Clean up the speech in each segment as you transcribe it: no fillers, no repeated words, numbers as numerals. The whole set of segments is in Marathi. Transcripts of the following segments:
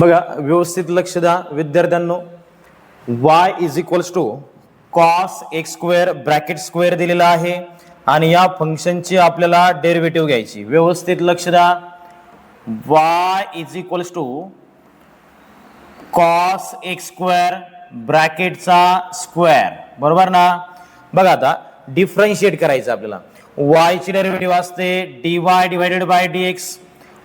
बघा व्यवस्थित लक्ष द्या विद्यार्थ्यांनो. y is equals to cos x square bracket square दिलेला आहे आणि या फंक्शनची आपल्याला डेरिव्हेटिव्ह घ्यायची. व्यवस्थित लक्ष द्या. y is equals to cos x square ब्रॅकेटचा स्क्वेअर, बरोबर ना. बघा आता डिफरन्शिएट करायचं आपल्याला. y ची डेरिव्हेटिव्ह असते dy divided by dx.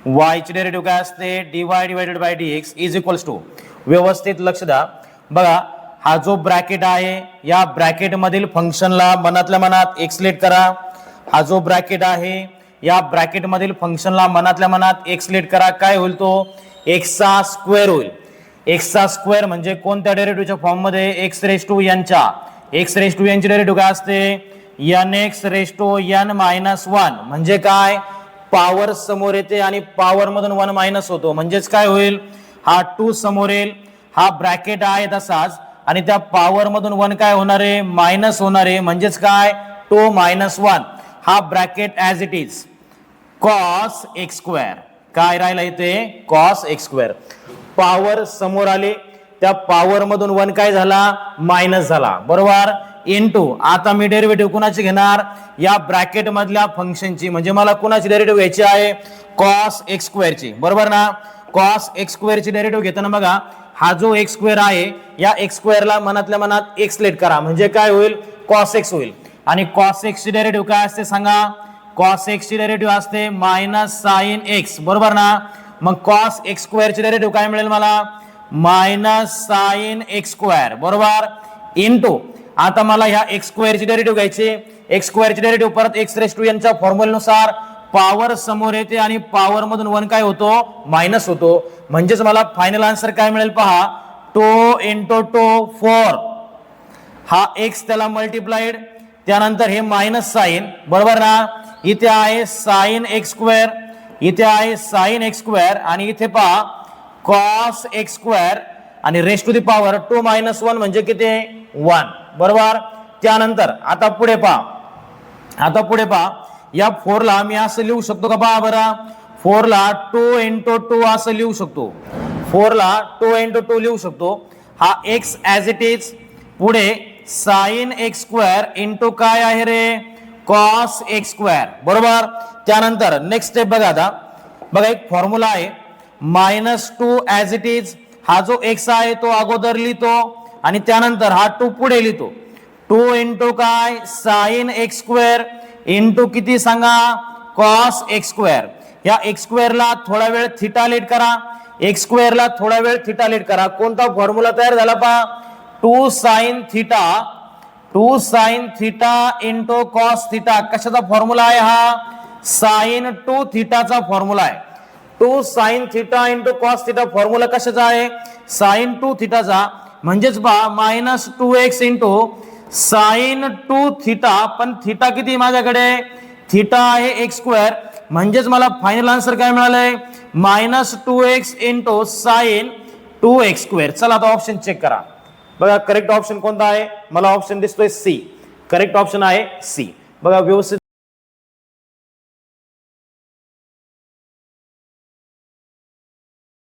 y ची डेरिव्हेटिव्ह काय असते dy divided by dx is equals to. व्यवस्थित लक्ष द्या. बघा हा जो ब्रॅकेट आहे या ब्रॅकेट मधील फंक्शनला मनातल्या मनात एक्सलेट करा. हा जो ब्रॅकेट आहे या ब्रॅकेट मधील फंक्शनला मनातल्या मनात एक्सलेट करा. काय होईल तो एक्सचा स्क्वेअर होईल. एक्सचा स्क्वेअर म्हणजे कोणत्या डेरिव्हेटिव्हच्या फॉर्म मध्ये एक्स रेस टू एनच्या. एक्स रेस टू एनची डेरिव्हेटिव्ह काय असते n x raise to n minus one. म्हणजे काय पॉवर समोर येते आणि पॉवर मधून वन मायनस होतो. म्हणजेच काय होईल हा टू समोर येईल. हा ब्रॅकेट आहे तसाच आणि त्या पॉवर मधून वन काय होणार आहे मायनस होणार आहे. म्हणजेच काय टू मायनस वन. हा bracket as it is cos x square. काय राहिला इथे कॉस एक्स स्क्वेअर. पॉवर समोर आले त्या पॉवर मधून वन काय झाला मायनस झाला, बरोबर. इनटू आता मी डेरिव्हेटिव्ह कुणाची घेणार या ब्रॅकेट मधल्या फंक्शनची. म्हणजे मला कुणाची डेरिव्हेटिव्ह घ्यायची आहे कॉस एक्स स्क्वेअरची, बरोबर ना. कॉस एक्स स्क्वेअरची डेरिव्हेटिव्ह घेताना बघा हा जो एक्स स्क्वेअर आहे या एक्स स्क्वेअरला मनातल्या मनात एक्सलेट करा. म्हणजे काय होईल कॉस एक्स होईल. आणि कॉस एक्स ची डेरिव्हेटिव्ह काय असते सांगा. कॉस एक्स ची डेरिव्हेटिव्ह असते मायनस साइन एक्स, बरोबर ना. मग कॉस एक्स स्क्वेअर ची डेरिव्हेटिव्ह काय मिळेल मला मायनस साइन एक्स स्क्वेअर, बरोबर. इनटू आता मला ह्या एक्स स्क्वेअर ची डेरिव्हेटिव्ह घ्यायची. एक्स स्क्वेअर ची डेरिव्हेटिव्ह परत एक्स रेस टू एनच्या फॉर्म्युल्यानुसार पॉवर समोर येते आणि पॉवर मधून वन काय होतो मायनस होतो. म्हणजेच मला फायनल आन्सर काय मिळेल पहा टू इंटू टू फोर. हा एक्स त्याला मल्टिप्लाइड त्यानंतर हे मायनस साइन, बरोबर ना. इथे आहे साइन एक्स स्क्वेअर इथे आहे साइन एक्स स्क्वेअर आणि इथे पहा कॉस एक्स स्क्वेअर आणि raise to the power to minus one म्हणजे किती वन, बरोबर. त्यानंतर आता पुढे पहा या फोर ला मी असं लिहू शकतो का पहा बरं. फोर ला टू इंटू टू असं लिहू शकतो. फोर ला टू इंटू टू लिहू शकतो. हा एक्स ऍज इट इज पुढे साइन एक्स स्क्वेअर इंटू काय आहे रे कॉस एक्स स्क्वेअर, बरोबर. त्यानंतर नेक्स्ट स्टेप बघा. आता बघा एक फॉर्म्युला आहे minus two as it is. हा जो एक्स आहे तो अगोदर लिहितो आणि त्यानंतर हा टू पुढे लिहितो. टू इंटू काय साइन एक्स स्क्वेअर इंटू किती सांगा कॉस एक्स स्क्वेअर. या एक्स स्क्वेअरला थोडा वेळ थिटा लेट करा. एक्स स्क्वेअरला थोडा वेळ थिटा लेट करा. कोणता फॉर्म्युला तयार झाला पहा two sine theta into cos theta. कशाचा फॉर्म्युला आहे हा साइन टू थिटाचा फॉर्म्युला आहे. Two sine theta into cos theta formula कशाचा आहे साइन टू थिटाचा. म्हणजेच पहा minus two x into sine two theta. पण थिटा किती माझ्याकडे थिटा आहे एक्स स्क्वेअर. म्हणजेच मला फायनल आन्सर काय मिळालंय minus two x into sine to x square. चला आता ऑप्शन चेक करा. बघा करेक्ट ऑप्शन कोणता आहे मला ऑप्शन दिसतोय सी. करेक्ट ऑप्शन आहे सी. बघा व्यवस्थित